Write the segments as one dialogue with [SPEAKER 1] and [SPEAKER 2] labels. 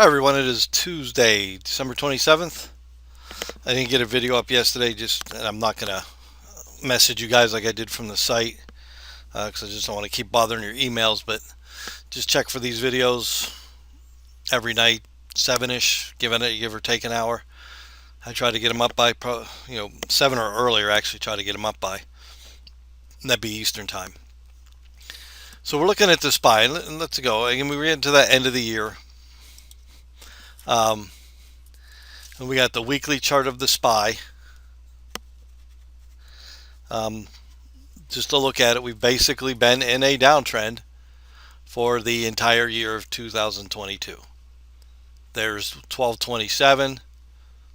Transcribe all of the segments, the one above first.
[SPEAKER 1] Hi everyone, it is Tuesday, December 27th. I didn't get a video up yesterday, and I'm not going to message you guys like I did from the site because I just don't want to keep bothering your emails, but just check for these videos every night, 7-ish, give or take an hour. I try to get them up by, 7 or earlier actually, try to get them up by. And that'd be Eastern time. So we're looking at the SPY, and let's go. Again, we get into that end of the year. And we got the weekly chart of the SPY. Just to look at it, we've basically been in a downtrend for the entire year of 2022. There's 1227,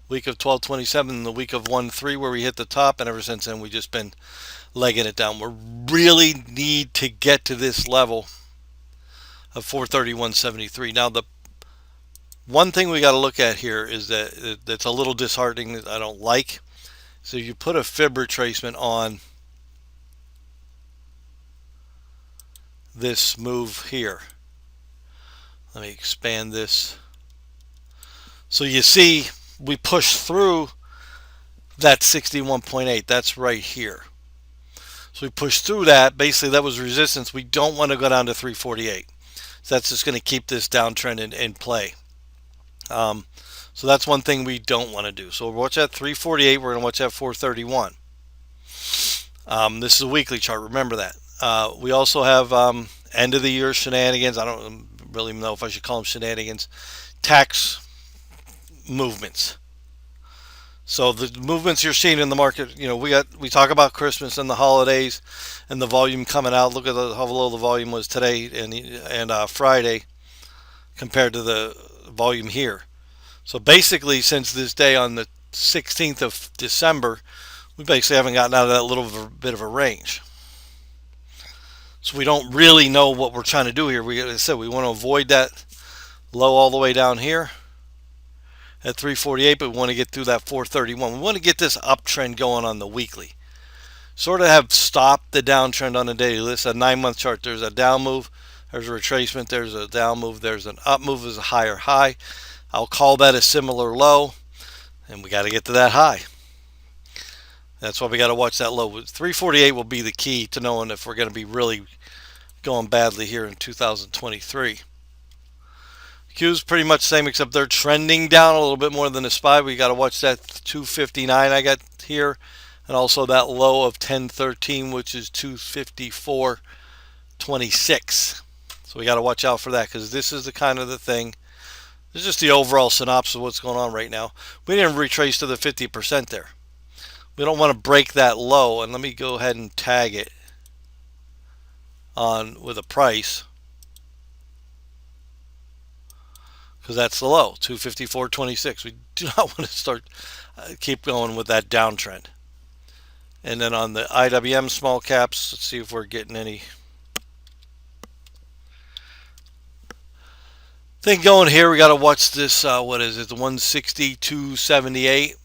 [SPEAKER 1] week of 1227, the week of 1-3 where we hit the top, and ever since then we've just been legging it down. We really need to get to this level of 431.73. Now the one thing we got to look at here is that it's a little disheartening that I don't like. So you put a fib retracement on this move here. Let me expand this. So you see we push through that 61.8. That's right here. So we push through that. Basically that was resistance. We don't want to go down to 348. So that's just going to keep this downtrend in play. So that's one thing we don't want to do. So we'll watch at 348. We're going to watch at 431. This is a weekly chart. Remember that. We also have end of the year shenanigans. I don't really know if I should call them shenanigans. Tax movements. So the movements you're seeing in the market, we talk about Christmas and the holidays and the volume coming out. Look at how low the volume was today and Friday compared to the volume here. So basically, since this day on the 16th of December, we basically haven't gotten out of that little bit of a range. So we don't really know what we're trying to do here. Like I said, we want to avoid that low all the way down here at 348, but we want to get through that 431. We want to get this uptrend going on the weekly. Sort of have stopped the downtrend on the daily list. A 9-month chart, there's a down move, there's a retracement, there's a down move, there's an up move, there's a higher high. I'll call that a similar low, and we got to get to that high. That's why we got to watch that low. 348 will be the key to knowing if we're going to be really going badly here in 2023. Q's pretty much the same, except they're trending down a little bit more than the SPY. We got to watch that 259 I got here, and also that low of 1013, which is 254.26. So we got to watch out for that, because this is the kind of the thing. This is just the overall synopsis of what's going on right now. We didn't retrace to the 50% there. We don't want to break that low, and let me go ahead and tag it on with a price, because that's the low, 254.26. We do not want to start keep going with that downtrend. And then on the IWM small caps, let's see if we're getting any thing going here. We got to watch this. What is it? The 162.78.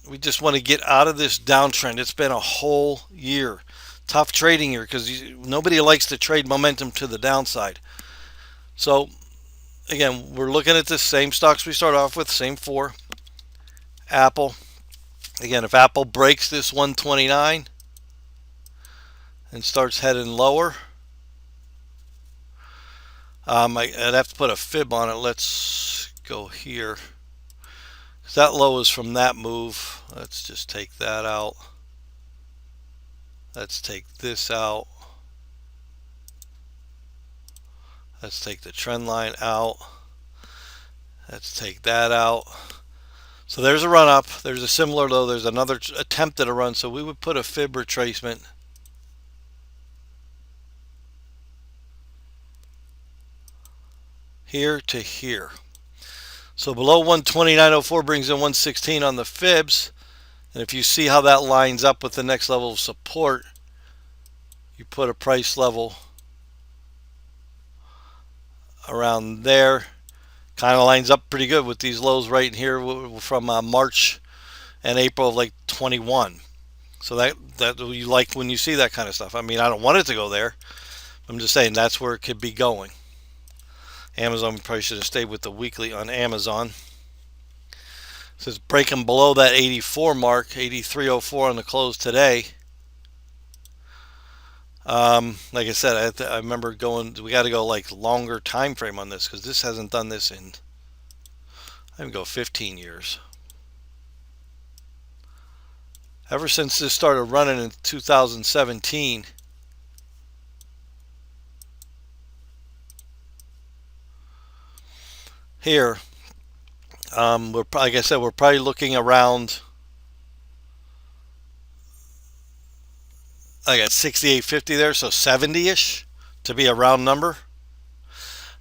[SPEAKER 1] We just want to get out of this downtrend. It's been a whole year, tough trading year, because nobody likes to trade momentum to the downside. So again, we're looking at the same stocks we start off with, same four. Apple. Again, if Apple breaks this 129 and starts heading lower, I'd have to put a fib on it. Let's go here. That low is from that move. Let's just take that out. Let's take this out. Let's take the trend line out. Let's take that out. So there's a run up. There's a similar low. There's another attempt at a run. So we would put a fib retracement here to here. So below 129.04 brings in 116 on the fibs. And if you see how that lines up with the next level of support, you put a price level around there. Kind of lines up pretty good with these lows right here from March and April of like 21. So that you like when you see that kind of stuff. I mean, I don't want it to go there. I'm just saying that's where it could be going. Amazon, we probably should have stayed with the weekly on Amazon. So it's breaking below that 84 mark, 83.04 on the close today. Like I said, I remember going, we got to go like longer time frame on this, because this hasn't done this in, I would go 15 years. Ever since this started running in 2017. Here, like I said, we're probably looking around, I got 68.50 there, so 70-ish to be a round number.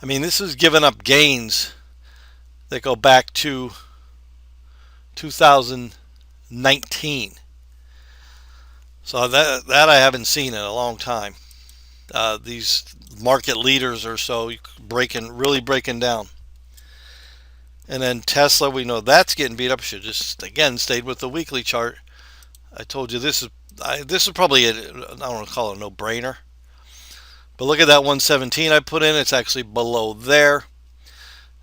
[SPEAKER 1] I mean, this is giving up gains that go back to 2019. So that I haven't seen in a long time. These market leaders or so really breaking down. And then Tesla, we know that's getting beat up. Should just again stayed with the weekly chart. I told you this is probably I don't want to call it a no-brainer. But look at that 117 I put in. It's actually below there.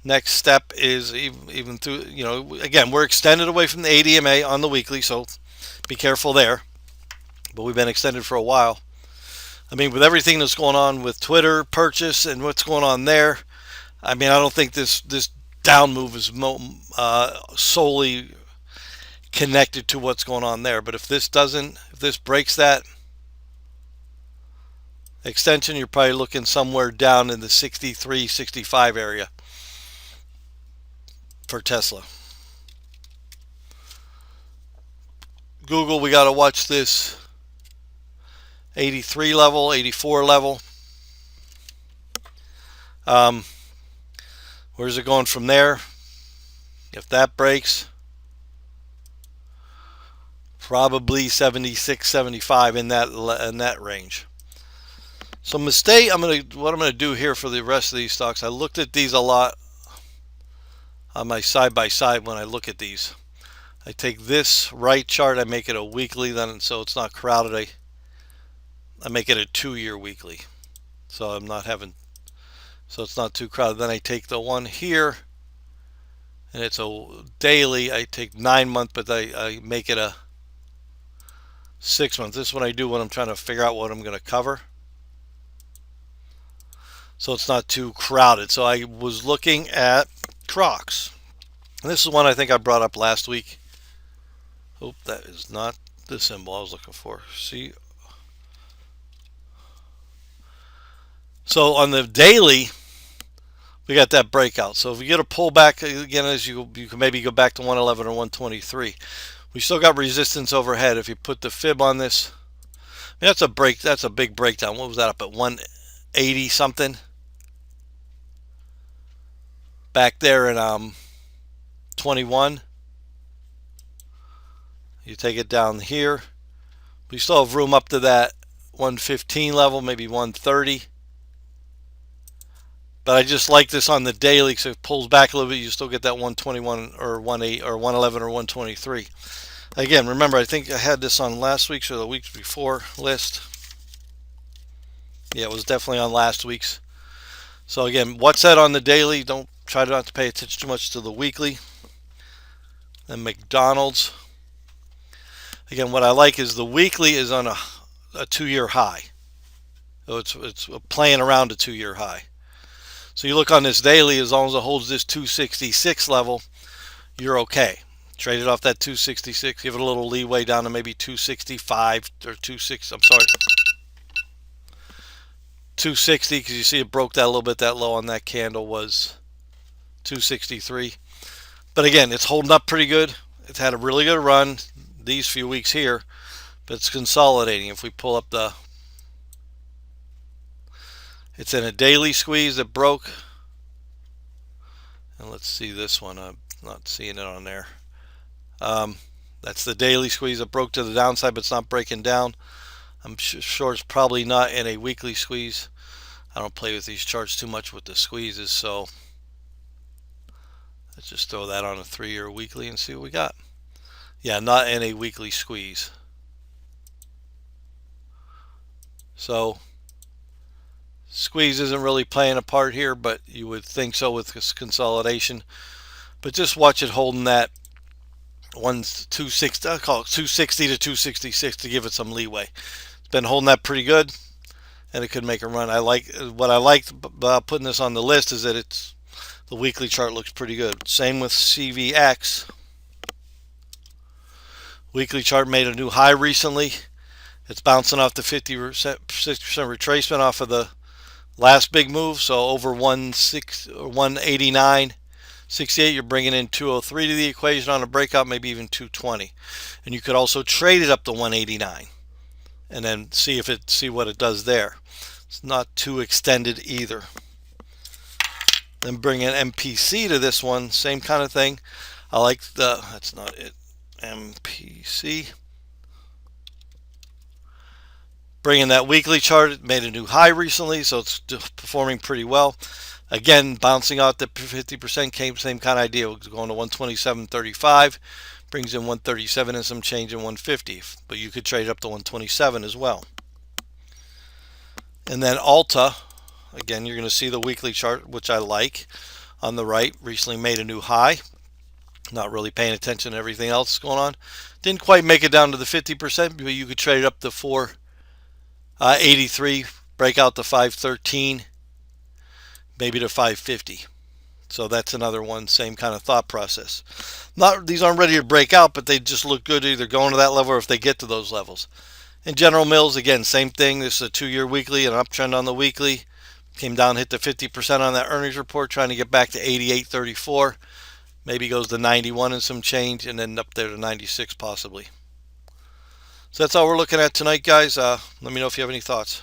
[SPEAKER 1] Next step is even through, again, we're extended away from the ADMA on the weekly, so be careful there. But we've been extended for a while. I mean, with everything that's going on with Twitter purchase and what's going on there, I mean, I don't think this down move is solely connected to what's going on there. But if this breaks that extension, you're probably looking somewhere down in the 63, 65 area for Tesla. Google, we got to watch this 83 level, 84 level. Where's it going from there? If that breaks, probably 76, 75 in that range. So what I'm gonna do here for the rest of these stocks, I looked at these a lot on my side by side. When I look at these, I take this right chart, I make it a weekly, then so it's not crowded. I make it a 2-year weekly, so it's not too crowded. Then I take the one here, and it's a daily. I take 9 month, but I make it a 6 month. This is what I do when I'm trying to figure out what I'm going to cover, so it's not too crowded. So I was looking at Crocs, and this is one I think I brought up last week. Oh, that is not the symbol I was looking for. See. So on the daily, we got that breakout. So if we get a pullback again, as you can maybe go back to 111 or 123. We still got resistance overhead. If you put the fib on this, I mean, that's a big breakdown. What was that, up at 180 something? Back there in 21. You take it down here. We still have room up to that 115 level, maybe 130. But I just like this on the daily, because if it pulls back a little bit, you still get that 121 or 18 or 111 or 123. Again, remember, I think I had this on last week's or the week before list. Yeah, it was definitely on last week's. So again, what's that on the daily? Don't try not to pay attention too much to the weekly. Then McDonald's. Again, what I like is the weekly is on a 2-year high. So it's playing around a 2-year high. So you look on this daily, as long as it holds this 266 level, you're okay. Trade it off that 266, give it a little leeway down to maybe 265 or 260, because you see it broke that a little bit. That low on that candle was 263. But again, it's holding up pretty good. It's had a really good run these few weeks here, but it's consolidating. If we pull up it's in a daily squeeze that broke. And let's see this one. I'm not seeing it on there. That's the daily squeeze that broke to the downside, but it's not breaking down. I'm sure it's probably not in a weekly squeeze. I don't play with these charts too much with the squeezes, so let's just throw that on a 3-year weekly and see what we got. Yeah, not in a weekly squeeze. So Squeeze isn't really playing a part here, but you would think so with this consolidation. But just watch it holding that 260, I call it 260 to 266 to give it some leeway. It's been holding that pretty good, and it could make a run. What I liked about putting this on the list is that the weekly chart looks pretty good. Same with CVX. Weekly chart made a new high recently. It's bouncing off the 50%, 60% retracement off of the last big move. So over 189.68, you're bringing in 203 to the equation on a breakout, maybe even 220. And you could also trade it up to 189 and then see what it does there. It's not too extended either. Then bring in MPC to this one, same kind of thing. I like that's not it, MPC. Bringing that weekly chart, it made a new high recently, so it's performing pretty well. Again, bouncing out the 50%, same kind of idea. We're going to 127.35, brings in 137 and some change in 150, but you could trade up to 127 as well. And then Alta, again, you're going to see the weekly chart, which I like. On the right, recently made a new high. Not really paying attention to everything else going on. Didn't quite make it down to the 50%, but you could trade it up to 483, break out to 513, maybe to 550. So that's another one, same kind of thought process. These aren't ready to break out, but they just look good either going to that level or if they get to those levels. And General Mills, again, same thing. This is a 2-year weekly, an uptrend on the weekly. Came down, hit the 50% on that earnings report, trying to get back to 88.34. Maybe goes to 91 and some change, and then up there to 96 possibly. So that's all we're looking at tonight, guys. Let me know if you have any thoughts.